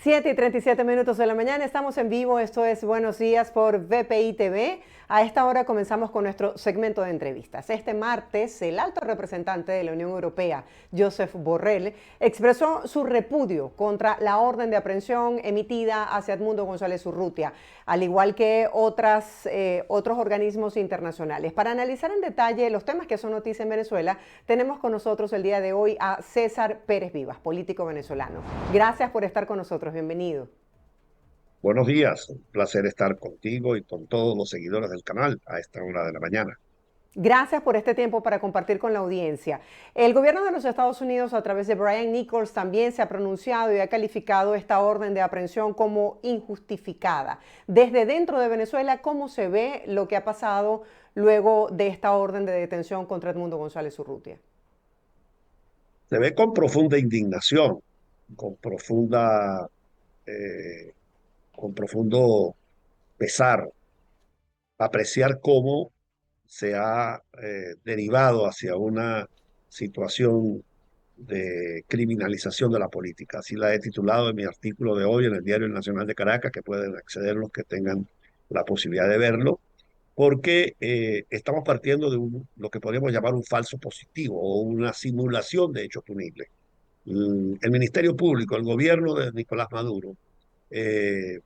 7:37 de la mañana, estamos en vivo, esto es Buenos Días por VPI TV. A esta hora comenzamos con nuestro segmento de entrevistas. Este martes, el alto representante de la Unión Europea, Josep Borrell, expresó su repudio contra la orden de aprehensión emitida hacia Edmundo González Urrutia, al igual que otros organismos internacionales. Para analizar en detalle los temas que son noticia en Venezuela, tenemos con nosotros el día de hoy a César Pérez Vivas, político venezolano. Gracias por estar con nosotros, bienvenido. Buenos días, un placer estar contigo y con todos los seguidores del canal a esta hora de la mañana. Gracias por este tiempo para compartir con la audiencia. El gobierno de los Estados Unidos, a través de Brian Nichols, también se ha pronunciado y ha calificado esta orden de aprehensión como injustificada. Desde dentro de Venezuela, ¿cómo se ve lo que ha pasado luego de esta orden de detención contra Edmundo González Urrutia? Se ve con profunda indignación, con profunda, eh, con profundo pesar, apreciar cómo se ha derivado hacia una situación de criminalización de la política. Así la he titulado en mi artículo de hoy en el Diario Nacional de Caracas, que pueden acceder los que tengan la posibilidad de verlo, porque estamos partiendo de lo que podríamos llamar un falso positivo o una simulación de hecho punible. El Ministerio Público, el gobierno de Nicolás Maduro, eh,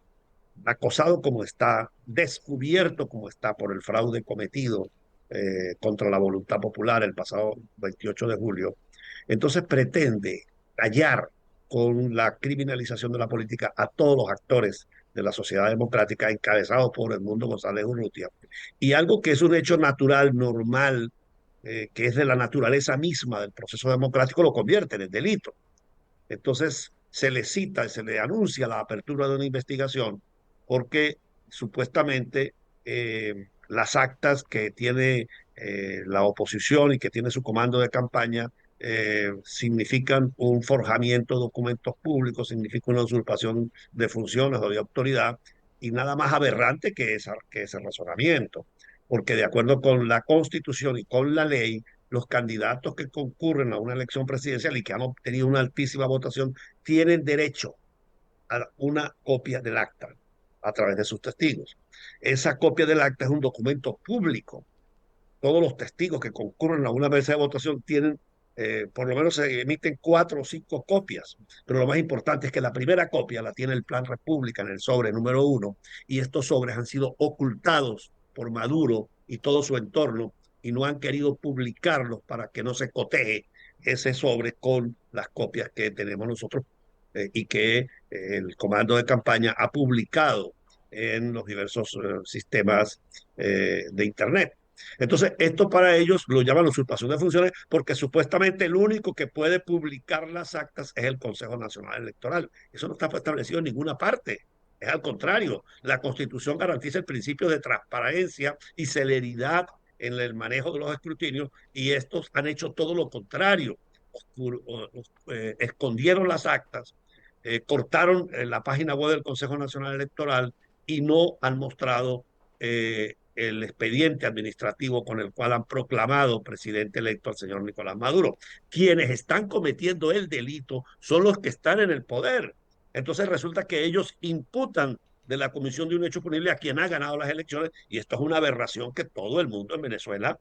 acosado como está, descubierto como está por el fraude cometido contra la voluntad popular el pasado 28 de julio, entonces pretende callar con la criminalización de la política a todos los actores de la sociedad democrática encabezados por Edmundo González Urrutia. Y algo que es un hecho natural, normal, que es de la naturaleza misma del proceso democrático, lo convierte en el delito. Entonces se le cita, se le anuncia la apertura de una investigación porque supuestamente las actas que tiene la oposición y que tiene su comando de campaña significan un forjamiento de documentos públicos, significa una usurpación de funciones o de autoridad, y nada más aberrante que ese razonamiento, porque de acuerdo con la Constitución y con la ley, los candidatos que concurren a una elección presidencial y que han obtenido una altísima votación tienen derecho a una copia del acta a través de sus testigos. Esa copia del acta es un documento público. Todos los testigos que concurren a una mesa de votación tienen, por lo menos se emiten 4 o 5 copias, pero lo más importante es que la primera copia la tiene el Plan República en el sobre número 1, y estos sobres han sido ocultados por Maduro y todo su entorno y no han querido publicarlos para que no se coteje ese sobre con las copias que tenemos nosotros y que el comando de campaña ha publicado en los diversos sistemas de Internet. Entonces, esto para ellos lo llaman usurpación de funciones porque supuestamente el único que puede publicar las actas es el Consejo Nacional Electoral. Eso no está establecido en ninguna parte. Es al contrario, la Constitución garantiza el principio de transparencia y celeridad en el manejo de los escrutinios, y estos han hecho todo lo contrario. Escondieron las actas, cortaron la página web del Consejo Nacional Electoral y no han mostrado el expediente administrativo con el cual han proclamado presidente electo al señor Nicolás Maduro. Quienes están cometiendo el delito son los que están en el poder. Entonces resulta que ellos imputan de la comisión de un hecho punible a quien ha ganado las elecciones, y esto es una aberración que todo el mundo en Venezuela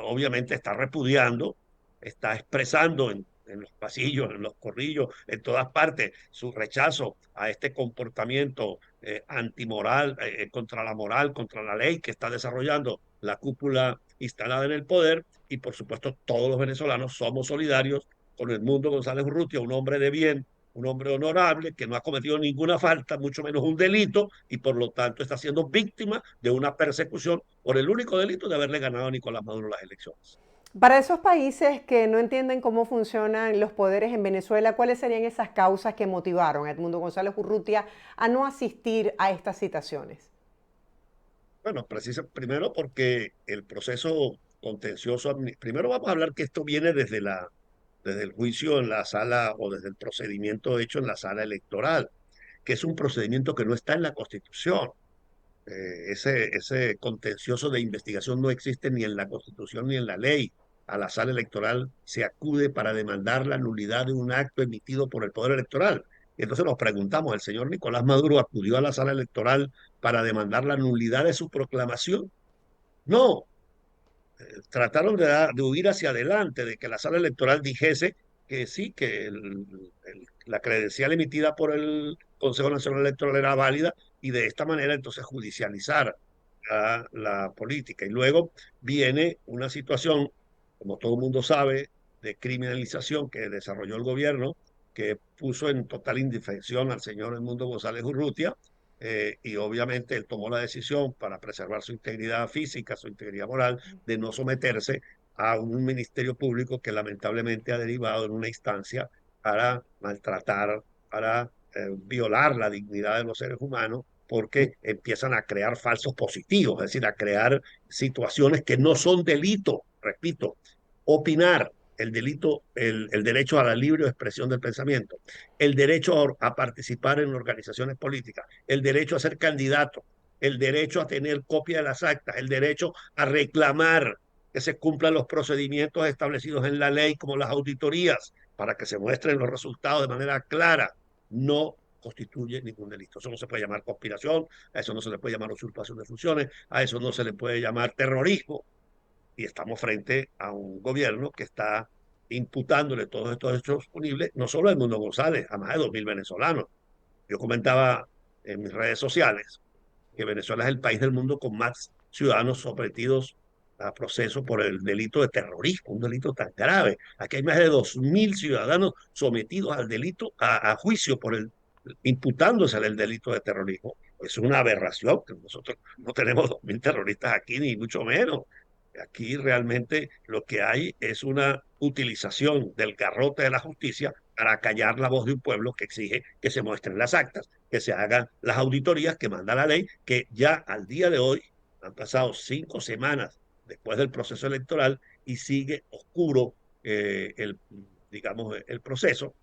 obviamente está repudiando, está expresando en los pasillos, en los corrillos, en todas partes, su rechazo a este comportamiento antimoral, contra la moral, contra la ley que está desarrollando la cúpula instalada en el poder. Y por supuesto todos los venezolanos somos solidarios con Edmundo González Urrutia, un hombre de bien, un hombre honorable que no ha cometido ninguna falta, mucho menos un delito, y por lo tanto está siendo víctima de una persecución por el único delito de haberle ganado a Nicolás Maduro las elecciones. Para esos países que no entienden cómo funcionan los poderes en Venezuela, ¿cuáles serían esas causas que motivaron a Edmundo González Urrutia a no asistir a estas citaciones? Bueno, primero porque el proceso contencioso, primero vamos a hablar que esto viene desde el juicio en la sala o desde el procedimiento hecho en la sala electoral, que es un procedimiento que no está en la Constitución. Ese contencioso de investigación no existe ni en la Constitución ni en la ley. A la sala electoral se acude para demandar la nulidad de un acto emitido por el Poder Electoral. Y entonces nos preguntamos, ¿el señor Nicolás Maduro acudió a la sala electoral para demandar la nulidad de su proclamación? No, trataron de huir hacia adelante, de que la sala electoral dijese que sí, que la credencial emitida por el Consejo Nacional Electoral era válida y de esta manera entonces judicializar la política. Y luego viene una situación, como todo el mundo sabe, de criminalización que desarrolló el gobierno, que puso en total indefensión al señor Edmundo González Urrutia, y obviamente él tomó la decisión para preservar su integridad física, su integridad moral, de no someterse a un ministerio público que lamentablemente ha derivado en una instancia para maltratar, para violar la dignidad de los seres humanos, porque empiezan a crear falsos positivos, es decir, a crear situaciones que no son delito, repito, opinar, el delito, el derecho a la libre expresión del pensamiento, el derecho a participar en organizaciones políticas, el derecho a ser candidato, el derecho a tener copia de las actas, el derecho a reclamar que se cumplan los procedimientos establecidos en la ley, como las auditorías, para que se muestren los resultados de manera clara, no constituye ningún delito. Eso no se puede llamar conspiración, a eso no se le puede llamar usurpación de funciones, a eso no se le puede llamar terrorismo, y estamos frente a un gobierno que está imputándole todos estos hechos punibles, no solo a Edmundo González, a más de 2.000 venezolanos. Yo comentaba en mis redes sociales que Venezuela es el país del mundo con más ciudadanos sometidos a proceso por el delito de terrorismo, un delito tan grave. Aquí hay más de 2.000 ciudadanos sometidos al delito, a juicio por imputándose el delito de terrorismo. Es una aberración, que nosotros no tenemos 2.000 terroristas aquí, ni mucho menos. Aquí realmente lo que hay es una utilización del garrote de la justicia para callar la voz de un pueblo que exige que se muestren las actas, que se hagan las auditorías que manda la ley, que ya al día de hoy han pasado 5 semanas después del proceso electoral y sigue oscuro, digamos, el proceso.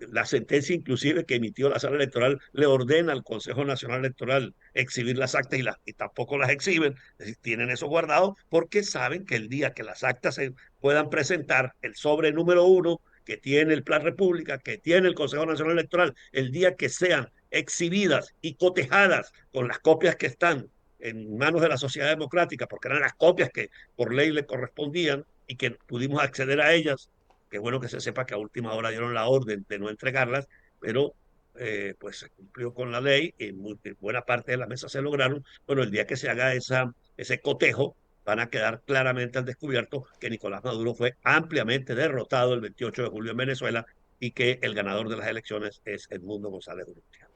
La sentencia inclusive que emitió la sala electoral le ordena al Consejo Nacional Electoral exhibir las actas y tampoco las exhiben, es decir, tienen eso guardado porque saben que el día que las actas se puedan presentar, el sobre número 1 que tiene el Plan República, que tiene el Consejo Nacional Electoral, el día que sean exhibidas y cotejadas con las copias que están en manos de la sociedad democrática, porque eran las copias que por ley le correspondían y que pudimos acceder a ellas. Qué bueno que se sepa que a última hora dieron la orden de no entregarlas, pero pues se cumplió con la ley y buena parte de las mesas se lograron. Bueno, el día que se haga ese cotejo, van a quedar claramente al descubierto que Nicolás Maduro fue ampliamente derrotado el 28 de julio en Venezuela y que el ganador de las elecciones es Edmundo González Urrutia.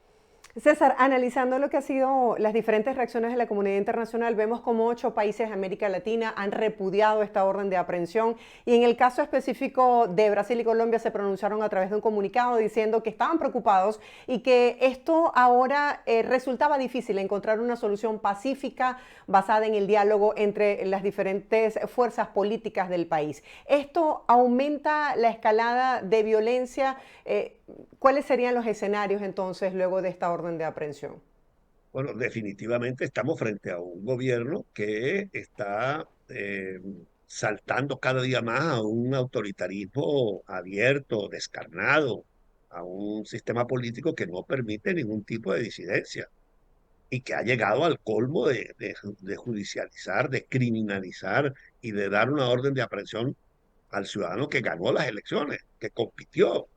César, analizando lo que han sido las diferentes reacciones de la comunidad internacional, vemos como 8 países de América Latina han repudiado esta orden de aprehensión y en el caso específico de Brasil y Colombia se pronunciaron a través de un comunicado diciendo que estaban preocupados y que esto ahora resultaba difícil encontrar una solución pacífica basada en el diálogo entre las diferentes fuerzas políticas del país. ¿Esto aumenta la escalada de violencia? ¿Cuáles serían los escenarios entonces luego de esta orden de aprehensión? Bueno, definitivamente estamos frente a un gobierno que está saltando cada día más a un autoritarismo abierto, descarnado, a un sistema político que no permite ningún tipo de disidencia y que ha llegado al colmo de judicializar, de criminalizar y de dar una orden de aprehensión al ciudadano que ganó las elecciones, que compitió.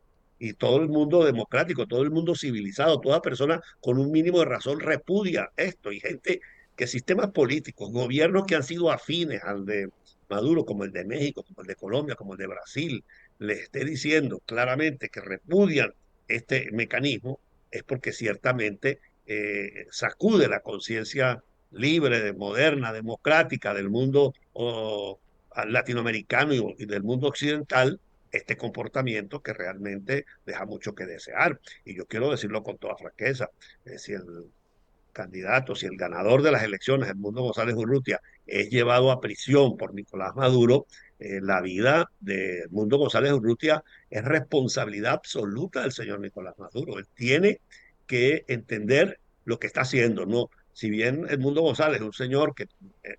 Y todo el mundo democrático, todo el mundo civilizado, toda persona con un mínimo de razón repudia esto. Y gente que sistemas políticos, gobiernos que han sido afines al de Maduro, como el de México, como el de Colombia, como el de Brasil, les esté diciendo claramente que repudian este mecanismo, es porque ciertamente sacude la conciencia libre, moderna, democrática del mundo latinoamericano y del mundo occidental este comportamiento que realmente deja mucho que desear. Y yo quiero decirlo con toda franqueza, si el candidato, si el ganador de las elecciones, Edmundo González Urrutia, es llevado a prisión por Nicolás Maduro, la vida de Edmundo González Urrutia es responsabilidad absoluta del señor Nicolás Maduro. Él tiene que entender lo que está haciendo, ¿no? Si bien Edmundo González es un señor que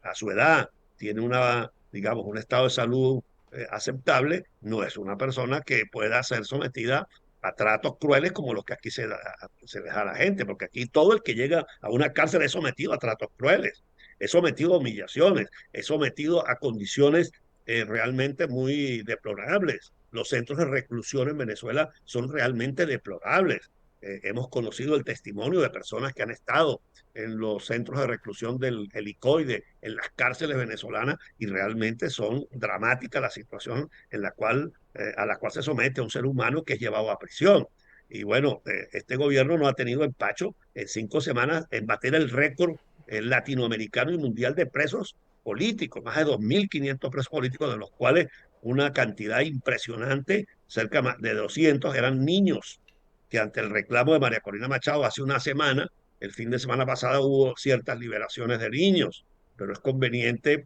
a su edad tiene digamos, un estado de salud aceptable, no es una persona que pueda ser sometida a tratos crueles como los que aquí se deja a la gente, porque aquí todo el que llega a una cárcel es sometido a tratos crueles, es sometido a humillaciones, es sometido a condiciones realmente muy deplorables. Los centros de reclusión en Venezuela son realmente deplorables. Hemos conocido el testimonio de personas que han estado en los centros de reclusión del helicoide, en las cárceles venezolanas, y realmente son dramáticas la situación en la cual, a la cual se somete a un ser humano que es llevado a prisión. Y bueno, este gobierno no ha tenido empacho en 5 semanas en bater el récord latinoamericano y mundial de presos políticos, más de 2.500 presos políticos, de los cuales una cantidad impresionante, cerca de 200, eran niños, que ante el reclamo de María Corina Machado hace una semana, el fin de semana pasada hubo ciertas liberaciones de niños, pero es conveniente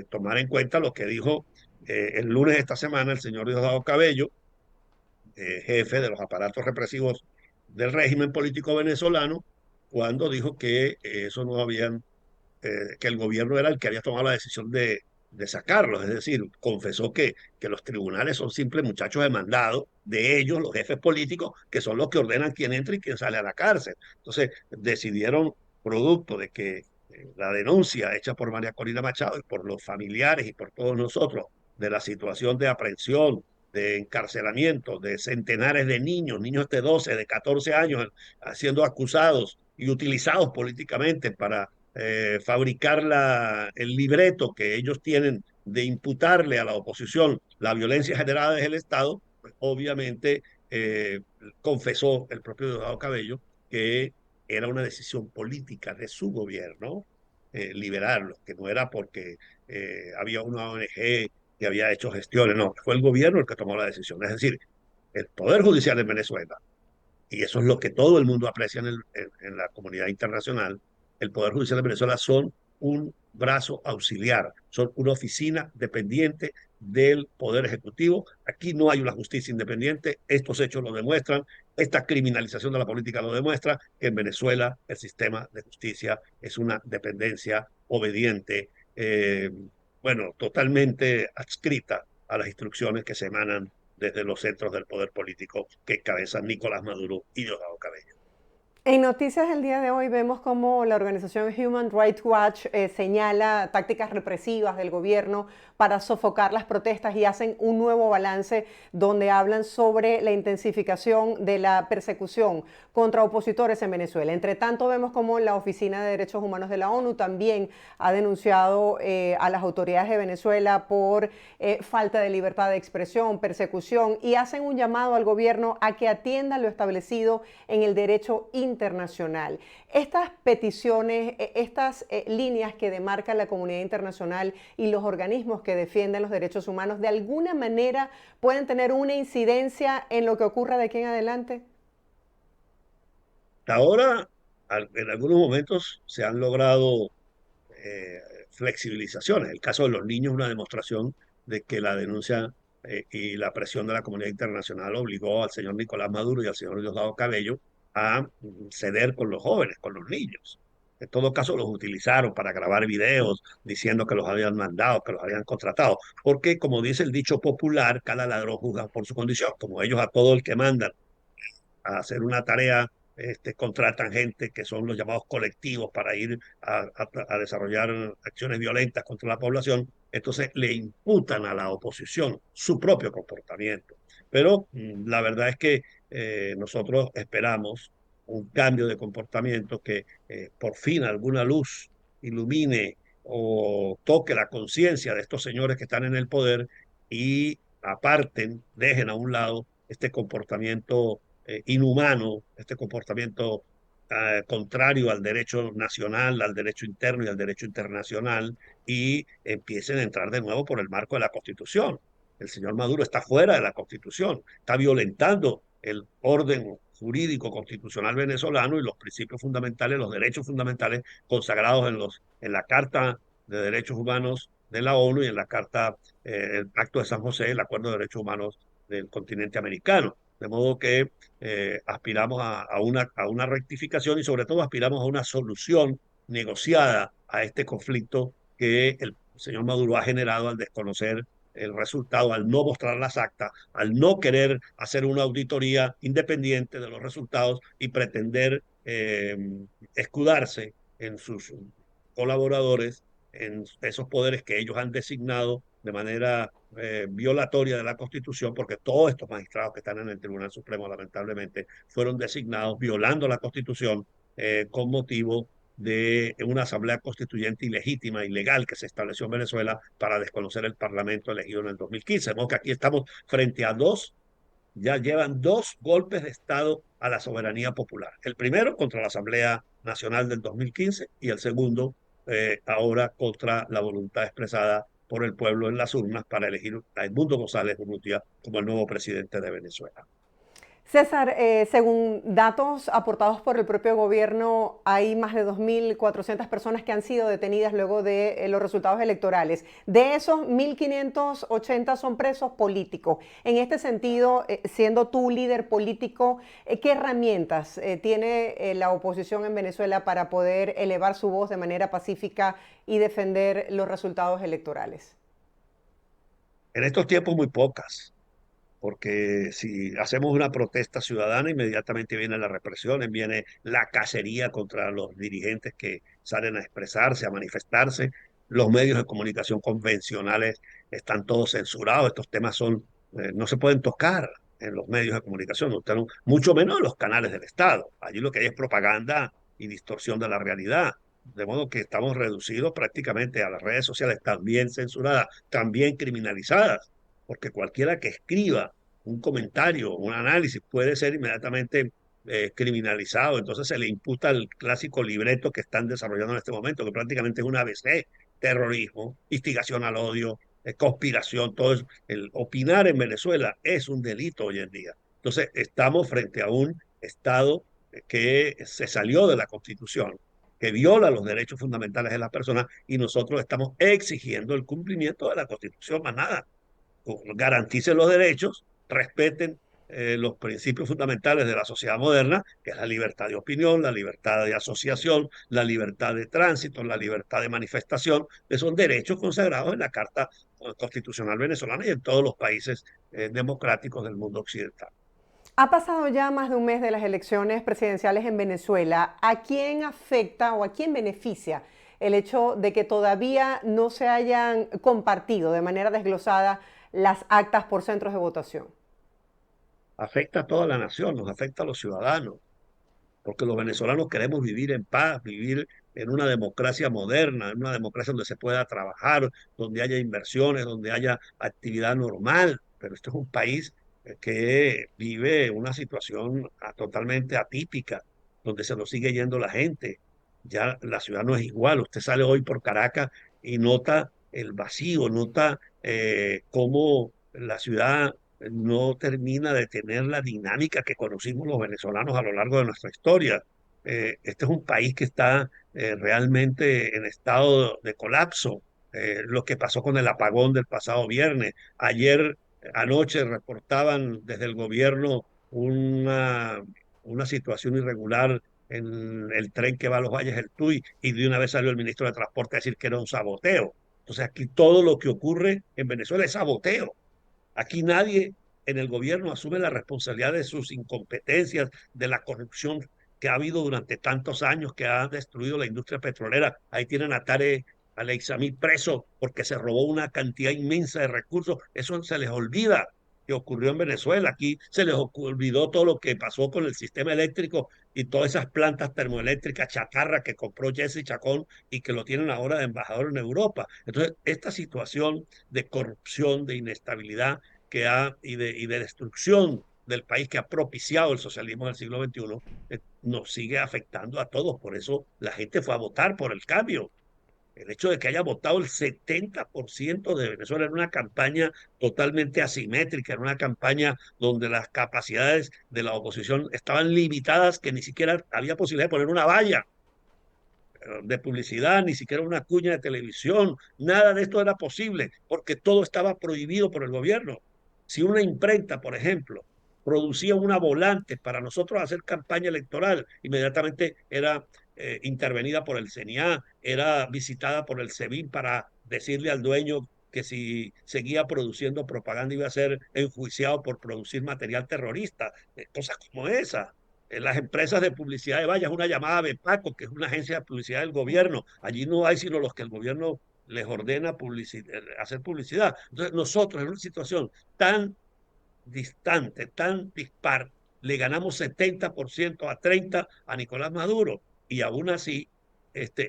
tomar en cuenta lo que dijo el lunes de esta semana el señor Diosdado Cabello, jefe de los aparatos represivos del régimen político venezolano, cuando dijo que eso no habían que el gobierno era el que había tomado la decisión de sacarlos, es decir, confesó que los tribunales son simples muchachos de mandado de ellos, los jefes políticos, que son los que ordenan quién entra y quién sale a la cárcel. Entonces, decidieron, producto de que la denuncia hecha por María Corina Machado y por los familiares y por todos nosotros de la situación de aprehensión, de encarcelamiento de centenares de niños, niños de 12, de 14 años, siendo acusados y utilizados políticamente para fabricar el libreto que ellos tienen de imputarle a la oposición la violencia generada desde el Estado, pues obviamente confesó el propio Diosdado Cabello que era una decisión política de su gobierno liberarlos, que no era porque había una ONG que había hecho gestiones, no, fue el gobierno el que tomó la decisión. Es decir, el Poder Judicial de Venezuela, y eso es lo que todo el mundo aprecia en la comunidad internacional, el Poder Judicial de Venezuela son un brazo auxiliar, son una oficina dependiente del Poder Ejecutivo. Aquí no hay una justicia independiente, estos hechos lo demuestran, esta criminalización de la política lo demuestra, que en Venezuela el sistema de justicia es una dependencia obediente, bueno, totalmente adscrita a las instrucciones que se emanan desde los centros del poder político que encabezan Nicolás Maduro y Diosdado Cabello. En noticias del día de hoy vemos cómo la organización Human Rights Watch señala tácticas represivas del gobierno para sofocar las protestas y hacen un nuevo balance donde hablan sobre la intensificación de la persecución contra opositores en Venezuela. Entre tanto, vemos cómo la Oficina de Derechos Humanos de la ONU también ha denunciado a las autoridades de Venezuela por falta de libertad de expresión, persecución, y hacen un llamado al gobierno a que atienda lo establecido en el derecho internacional. Estas peticiones, estas líneas que demarca la comunidad internacional y los organismos que defienden los derechos humanos, ¿de alguna manera pueden tener una incidencia en lo que ocurra de aquí en adelante? Ahora, en algunos momentos se han logrado eh, flexibilizaciones. El caso de los niños es una demostración de que la denuncia y la presión de la comunidad internacional obligó al señor Nicolás Maduro y al señor Diosdado Cabello a ceder con los jóvenes, con los niños. En todo caso, los utilizaron para grabar videos diciendo que los habían mandado, que los habían contratado, porque como dice el dicho popular, cada ladrón juzga por su condición, como ellos a todo el que mandan a hacer una tarea, contratan gente que son los llamados colectivos para ir a desarrollar acciones violentas contra la población, entonces le imputan a la oposición su propio comportamiento. Pero la verdad es que nosotros esperamos un cambio de comportamiento que por fin alguna luz ilumine o toque la conciencia de estos señores que están en el poder y aparten, dejen a un lado este comportamiento inhumano, este comportamiento contrario al derecho nacional, al derecho interno y al derecho internacional, y empiecen a entrar de nuevo por el marco de la Constitución. El señor Maduro está fuera de la Constitución, está violentando el orden jurídico constitucional venezolano y los principios fundamentales, los derechos fundamentales consagrados en la Carta de Derechos Humanos de la ONU y en la Carta, el Pacto de San José, el Acuerdo de Derechos Humanos del continente americano. De modo que aspiramos a una rectificación y sobre todo aspiramos a una solución negociada a este conflicto que el señor Maduro ha generado al desconocer el resultado, al no mostrar las actas, al no querer hacer una auditoría independiente de los resultados y pretender escudarse en sus colaboradores, en esos poderes que ellos han designado de manera violatoria de la Constitución, porque todos estos magistrados que están en el Tribunal Supremo, lamentablemente, fueron designados violando la Constitución con motivo de una asamblea constituyente ilegítima, ilegal, que se estableció en Venezuela para desconocer el Parlamento elegido en el 2015. De modo que aquí estamos frente a ya llevan dos golpes de Estado a la soberanía popular. El primero contra la Asamblea Nacional del 2015 y el segundo ahora contra la voluntad expresada por el pueblo en las urnas para elegir a Edmundo González Urrutia como el nuevo presidente de Venezuela. César, según datos aportados por el propio gobierno, hay más de 2.400 personas que han sido detenidas luego de los resultados electorales. De esos, 1.580 son presos políticos. En este sentido, siendo tú líder político, ¿qué herramientas tiene la oposición en Venezuela para poder elevar su voz de manera pacífica y defender los resultados electorales? En estos tiempos muy pocas, porque si hacemos una protesta ciudadana, inmediatamente viene la represión, viene la cacería contra los dirigentes que salen a expresarse, a manifestarse. Los medios de comunicación convencionales están todos censurados, estos temas no se pueden tocar en los medios de comunicación, mucho menos en los canales del Estado. Allí lo que hay es propaganda y distorsión de la realidad. De modo que estamos reducidos prácticamente a las redes sociales, también censuradas, también criminalizadas, porque cualquiera que escriba un comentario, un análisis puede ser inmediatamente criminalizado. Entonces se le imputa el clásico libreto que están desarrollando en este momento, que prácticamente es un ABC: terrorismo, instigación al odio, conspiración, todo eso. El opinar en Venezuela es un delito hoy en día. Entonces estamos frente a un Estado que se salió de la Constitución, que viola los derechos fundamentales de las personas, y nosotros estamos exigiendo el cumplimiento de la Constitución, más nada. Garanticen los derechos, respeten los principios fundamentales de la sociedad moderna, que es la libertad de opinión, la libertad de asociación, la libertad de tránsito, la libertad de manifestación, que son derechos consagrados en la Carta Constitucional venezolana y en todos los países democráticos del mundo occidental. Ha pasado ya más de un mes de las elecciones presidenciales en Venezuela. ¿A quién afecta o a quién beneficia el hecho de que todavía no se hayan compartido de manera desglosada las actas por centros de votación? Afecta a toda la nación, nos afecta a los ciudadanos, porque los venezolanos queremos vivir en paz, vivir en una democracia moderna, en una democracia donde se pueda trabajar, donde haya inversiones, donde haya actividad normal. Pero este es un país que vive una situación totalmente atípica, donde se nos sigue yendo la gente. Ya la ciudad no es igual. Usted sale hoy por Caracas y nota el vacío, nota cómo la ciudad no termina de tener la dinámica que conocimos los venezolanos a lo largo de nuestra historia. Este es un país que está realmente en estado de colapso. Lo que pasó con el apagón del pasado viernes. Ayer anoche reportaban desde el gobierno una situación irregular en el tren que va a los Valles del Tuy, y de una vez salió el ministro de Transporte a decir que era un saboteo. Entonces aquí todo lo que ocurre en Venezuela es saboteo. Aquí nadie en el gobierno asume la responsabilidad de sus incompetencias, de la corrupción que ha habido durante tantos años, que ha destruido la industria petrolera. Ahí tienen a Tarek Al-Aissami preso porque se robó una cantidad inmensa de recursos. Eso se les olvida que ocurrió en Venezuela. Aquí se les olvidó todo lo que pasó con el sistema eléctrico y todas esas plantas termoeléctricas chatarra que compró Jesse Chacón y que lo tienen ahora de embajador en Europa. Entonces, esta situación de corrupción, de inestabilidad y de destrucción del país que ha propiciado el socialismo del siglo XXI, nos sigue afectando a todos. Por eso la gente fue a votar por el cambio. El hecho de que haya votado el 70% de Venezuela en una campaña totalmente asimétrica, en una campaña donde las capacidades de la oposición estaban limitadas, que ni siquiera había posibilidad de poner una valla de publicidad, ni siquiera una cuña de televisión, nada de esto era posible, porque todo estaba prohibido por el gobierno. Si una imprenta, por ejemplo, producía una volante para nosotros hacer campaña electoral, inmediatamente era intervenida por el CNA, era visitada por el SEBIN para decirle al dueño que si seguía produciendo propaganda iba a ser enjuiciado por producir material terrorista, cosas como esa. Las empresas de publicidad de vallas, una llamada BEPACO, que es una agencia de publicidad del gobierno. Allí no hay sino los que el gobierno les ordena hacer publicidad. Entonces, nosotros en una situación tan distante, tan dispar, le ganamos 70% a 30 a Nicolás Maduro. Y aún así,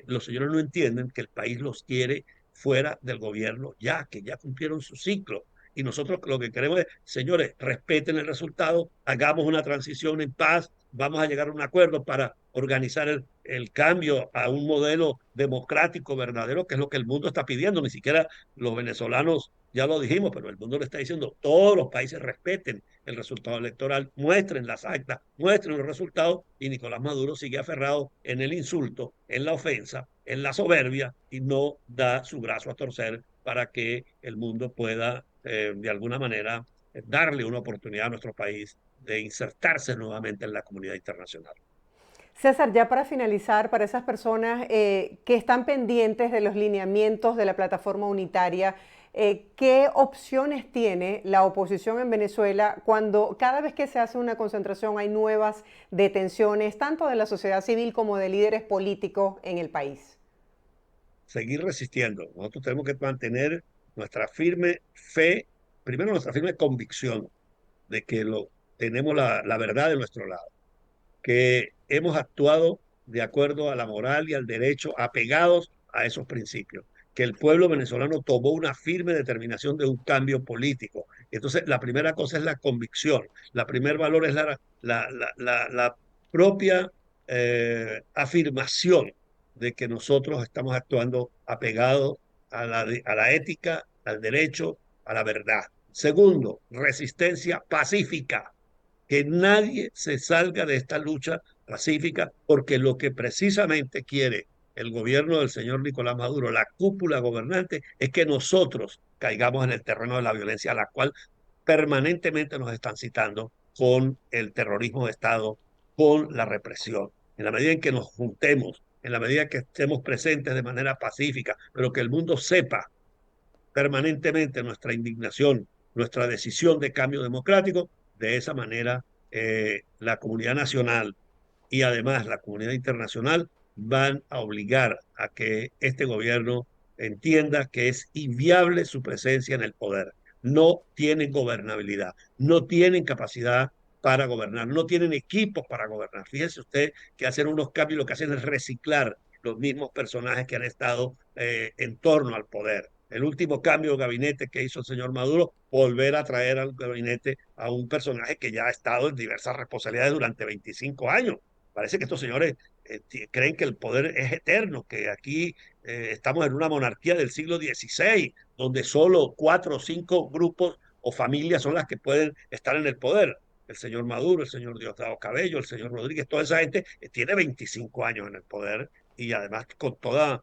los señores no entienden que el país los quiere fuera del gobierno ya, que ya cumplieron su ciclo. Y nosotros lo que queremos es, señores, respeten el resultado, hagamos una transición en paz, vamos a llegar a un acuerdo para organizar el cambio a un modelo democrático verdadero, que es lo que el mundo está pidiendo. Ni siquiera los venezolanos, ya lo dijimos, pero el mundo le está diciendo, todos los países respeten el resultado electoral, muestren las actas, muestren los resultados, y Nicolás Maduro sigue aferrado en el insulto, en la ofensa, en la soberbia, y no da su brazo a torcer para que el mundo pueda, de alguna manera, darle una oportunidad a nuestro país de insertarse nuevamente en la comunidad internacional. César, ya para finalizar, para esas personas que están pendientes de los lineamientos de la plataforma unitaria, ¿qué opciones tiene la oposición en Venezuela cuando cada vez que se hace una concentración hay nuevas detenciones, tanto de la sociedad civil como de líderes políticos en el país? Seguir resistiendo. Nosotros tenemos que mantener nuestra firme fe, primero nuestra firme convicción de que tenemos la verdad de nuestro lado, que hemos actuado de acuerdo a la moral y al derecho, apegados a esos principios, que el pueblo venezolano tomó una firme determinación de un cambio político. Entonces, la primera cosa es la convicción, la primer valor es la propia afirmación de que nosotros estamos actuando apegados a la ética, al derecho, a la verdad. Segundo, resistencia pacífica, que nadie se salga de esta lucha pacífica, porque lo que precisamente quiere el gobierno del señor Nicolás Maduro, la cúpula gobernante, es que nosotros caigamos en el terreno de la violencia, a la cual permanentemente nos están citando con el terrorismo de Estado, con la represión. En la medida en que nos juntemos, en la medida que estemos presentes de manera pacífica, pero que el mundo sepa permanentemente nuestra indignación, nuestra decisión de cambio democrático, de esa manera la comunidad nacional y además la comunidad internacional van a obligar a que este gobierno entienda que es inviable su presencia en el poder. No tienen gobernabilidad, no tienen capacidad para gobernar, no tienen equipos para gobernar. Fíjese usted que hacen unos cambios, lo que hacen es reciclar los mismos personajes que han estado en torno al poder. El último cambio de gabinete que hizo el señor Maduro, volver a traer al gabinete a un personaje que ya ha estado en diversas responsabilidades durante 25 años. Parece que estos señores creen que el poder es eterno, que aquí estamos en una monarquía del siglo XVI, donde solo 4 o 5 grupos o familias son las que pueden estar en el poder. El señor Maduro, el señor Diosdado Cabello, el señor Rodríguez, toda esa gente tiene 25 años en el poder y además con toda,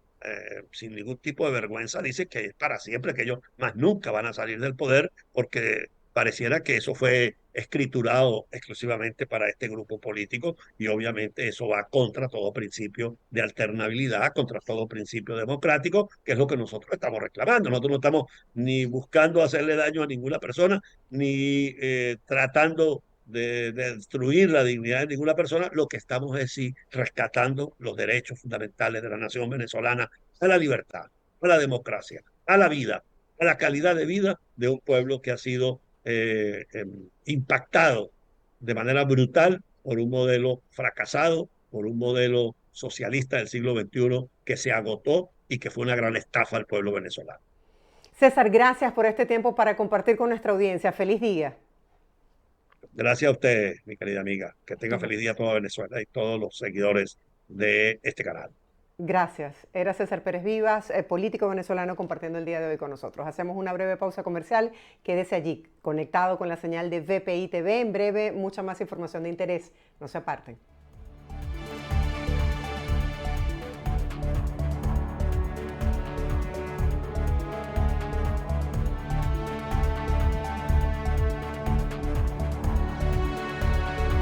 sin ningún tipo de vergüenza, dice que es para siempre, que ellos más nunca van a salir del poder porque pareciera que eso fue escriturado exclusivamente para este grupo político y obviamente eso va contra todo principio de alternabilidad, contra todo principio democrático, que es lo que nosotros estamos reclamando. Nosotros no estamos ni buscando hacerle daño a ninguna persona, ni tratando de destruir la dignidad de ninguna persona. Lo que estamos es sí rescatando los derechos fundamentales de la nación venezolana a la libertad, a la democracia, a la vida, a la calidad de vida de un pueblo que ha sido impactado de manera brutal por un modelo fracasado, por un modelo socialista del siglo XXI que se agotó y que fue una gran estafa al pueblo venezolano. César, gracias por este tiempo para compartir con nuestra audiencia. Feliz día. Gracias a usted, mi querida amiga. Que tenga feliz día a toda Venezuela y todos los seguidores de este canal. Gracias. Era César Pérez Vivas, político venezolano, compartiendo el día de hoy con nosotros. Hacemos una breve pausa comercial. Quédese allí, conectado con la señal de VPI TV. En breve, mucha más información de interés. No se aparten.